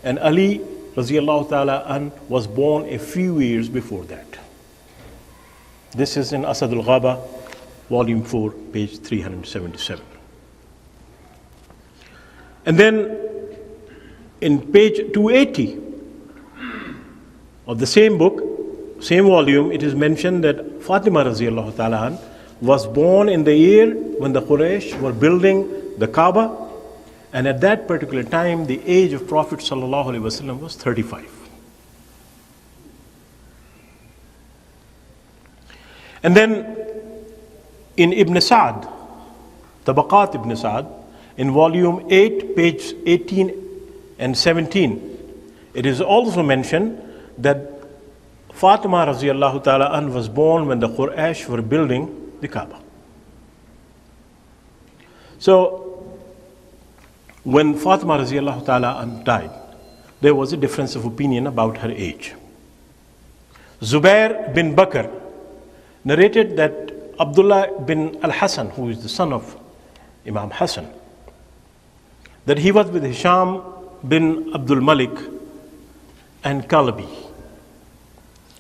And Ali radiallahu ta'ala an was born a few years before that. This is in Asad al-Ghaba, volume 4, page 377. And then in page 280 of the same book, same volume, it is mentioned that Fatima radiallahu ta'ala an was born in the year when the Quraysh were building the Kaaba, and at that particular time the age of Prophet sallallahu alaihi wasallam was 35. And then in Ibn Sa'd, Tabaqat Ibn Sa'd, in volume 8, page 18 and 17, it is also mentioned that Fatima radiallahu ta'ala an was born when the Quraysh were building the Kaaba. So when Fatima radiallahu ta'ala an died, there was a difference of opinion about her age. Zubair bin Bakr narrated that Abdullah bin al-Hasan, who is the son of Imam Hassan, that he was with Hisham bin Abdul Malik and Kalbi.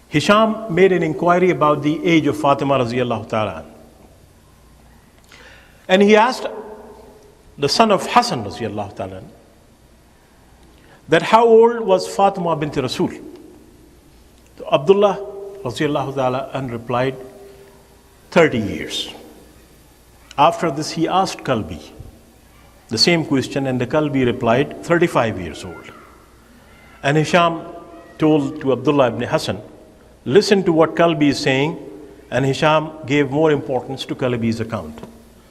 Hisham made an inquiry about the age of Fatima radiallahu ta'ala, and he asked the son of Hassan radiallahu ta'ala that how old was Fatima bint Rasul? So Abdullah radiallahu ta'ala replied 30 years. After this he asked Kalbi the same question, and the Kalbi replied 35 years old. And Hisham told to Abdullah ibn Hassan, listen to what Kalbi is saying, and Hisham gave more importance to Kalbi's account.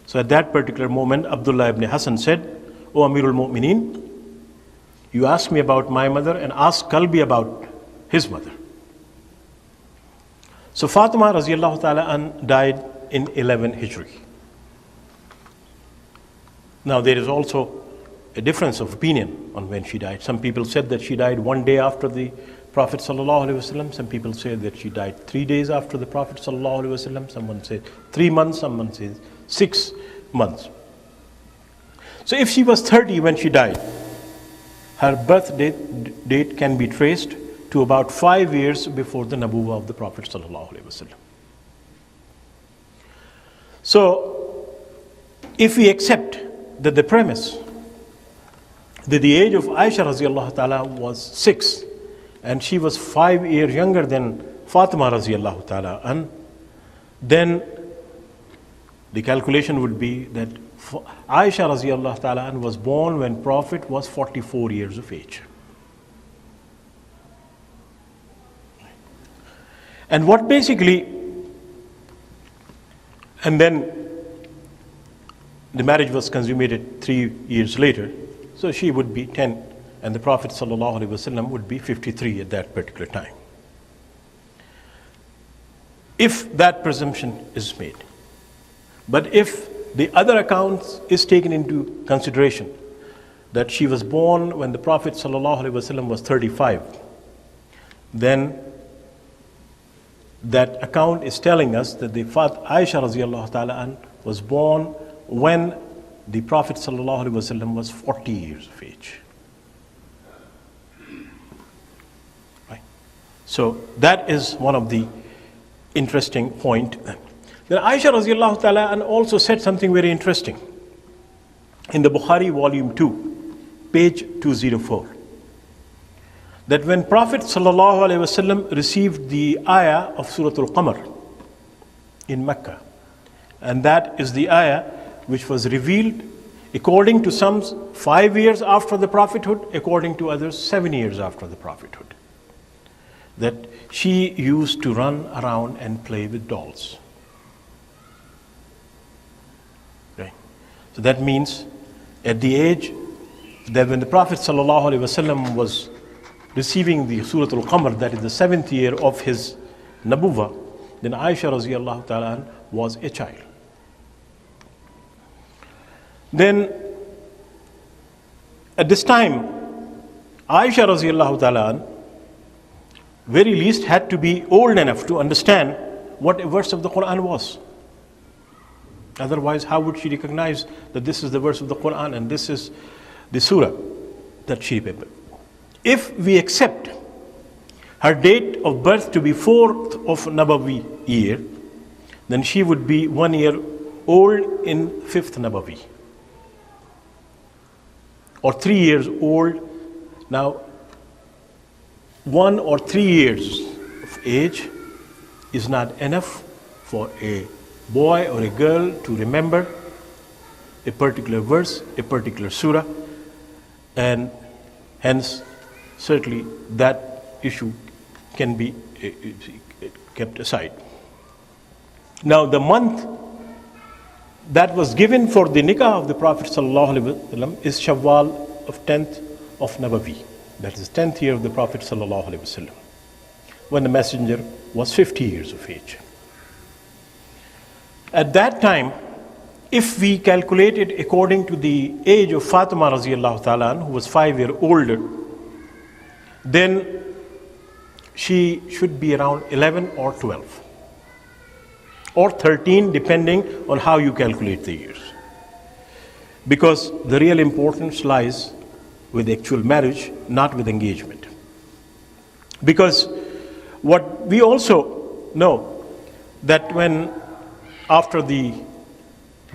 So at that particular moment, Abdullah ibn Hassan said, O Amirul Mu'mineen, you ask me about my mother and ask Kalbi about his mother. So Fatima radiallahu ta'ala died in 11 Hijri. Now there is also a difference of opinion on when she died. Some people said that she died one day after the Prophet sallallahu alaihi wasallam. Some people say that she died 3 days after the Prophet sallallahu alaihi wasallam. Someone said 3 months, someone says 6 months. So if she was 30 when she died, her birth date can be traced to about 5 years before the Nabuwah of the Prophet sallallahu alaihi wasallam. So if we accept that the premise that the age of Aisha radiallahu ta'ala was 6 and she was 5 years younger than Fatima radiallahu ta'ala, then the calculation would be that Aisha radiallahu ta'ala was born when Prophet was 44 years of age. And what basically, and then the marriage was consummated 3 years later, so she would be 10 and the Prophet sallallahu alaihi wasallam would be 53 at that particular time. If that presumption is made. But if the other accounts is taken into consideration, that she was born when the Prophet sallallahu alaihi wasallam was 35, then that account is telling us that the Aisha radiallahu ta'ala was born when the Prophet sallallahu alaihi wasallam was 40 years of age. Right? So that is one of the interesting point. Then Aisha radiallahu ta'ala also said something very interesting in the Bukhari volume 2, page 204. That when Prophet sallallahu alaihi wasallam received the ayah of Surah Al-Qamar in Mecca, and that is the ayah which was revealed according to some 5 years after the prophethood, according to others 7 years after the prophethood, that she used to run around and play with dolls. Right? So that means at the age that when the Prophet sallallahu alaihi wasallam was receiving the Surah Al-Qamar, that is the 7th year of his Nabuwah, then Aisha radiallahu ta'ala was a child. Then at this time, Aisha radiallahu ta'ala very least had to be old enough to understand what a verse of the Quran was. Otherwise, how would she recognize that this is the verse of the Quran and this is the surah that she remembered? If we accept her date of birth to be 4th of Nabawi year, then she would be 1 year old in 5th Nabawi, or 3 years old. Now, 1 or 3 years of age is not enough for a boy or a girl to remember a particular verse, a particular surah, and hence certainly that issue can be kept aside. Now, the month that was given for the nikah of the Prophet ﷺ is Shawwal of 10th of Nabawi. That is 10th year of the Prophet ﷺ, when the messenger was 50 years of age. At that time, if we calculate it according to the age of Fatima radiallahu ta'ala, who was 5 years older, then she should be around 11 or 12 or 13, depending on how you calculate the years. Because the real importance lies with actual marriage, not with engagement. Because what we also know, that when after the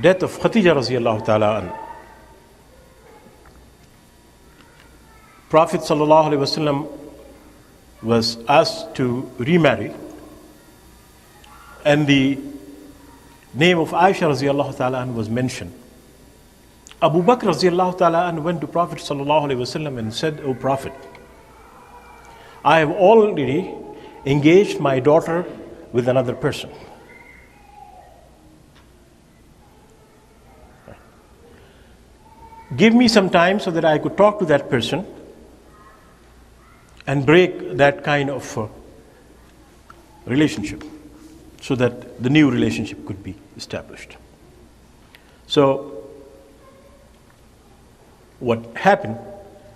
death of Khadija radiallahu ta'ala anha, Prophet sallallahu alaihi wasallam was asked to remarry, and the name of Aisha radiallahu ta'ala anha was mentioned. Abu Bakr radiallahu ta'ala anha went to Prophet sallallahu alaihi wasallam and said, "O Prophet, I have already engaged my daughter with another person. Give me some time so that I could talk to that person and break that kind of relationship, so that the new relationship could be established." So what happened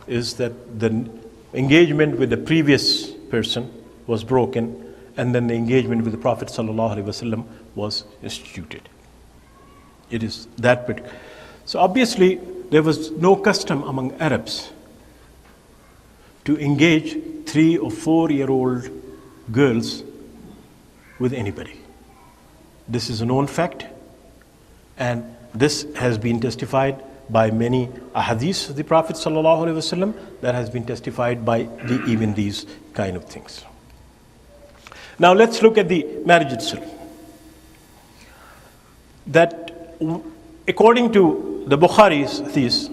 is that the engagement with the previous person was broken, and then the engagement with the Prophet ﷺ was instituted. It is that particular. So obviously there was no custom among Arabs to engage 3 or 4 year old girls with anybody. This is a known fact, and this has been testified by many ahadith of the Prophet ﷺ, that has been testified by even these kind of things. Now let's look at the marriage itself. That according to the Bukhari's hadith,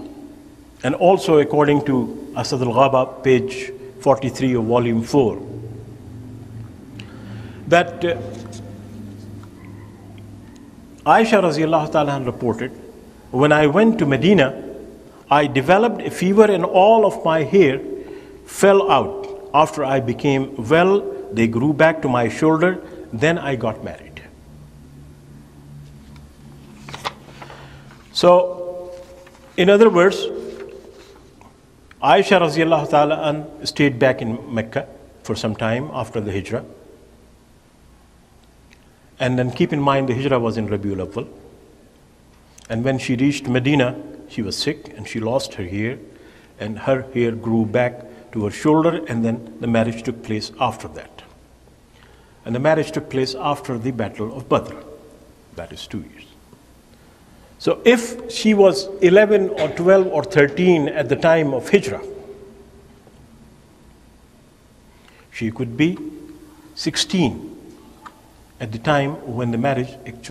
and also according to Asad al-Ghaba, page 43 of volume 4, that Aisha radiallahu ta'ala reported, "When I went to Medina, I developed a fever and all of my hair fell out. After I became well, they grew back to my shoulder. Then I got married." So, in other words, Aisha radiallahu ta'ala stayed back in Mecca for some time after the Hijrah. And then keep in mind, the Hijrah was in Rabiul Awwal. And when she reached Medina, she was sick and she lost her hair, and her hair grew back to her shoulder, and then the marriage took place after that. And the marriage took place after the Battle of Badr. That is 2 years. So if she was 11 or 12 or 13 at the time of Hijrah, she could be 16 at the time when the marriage actually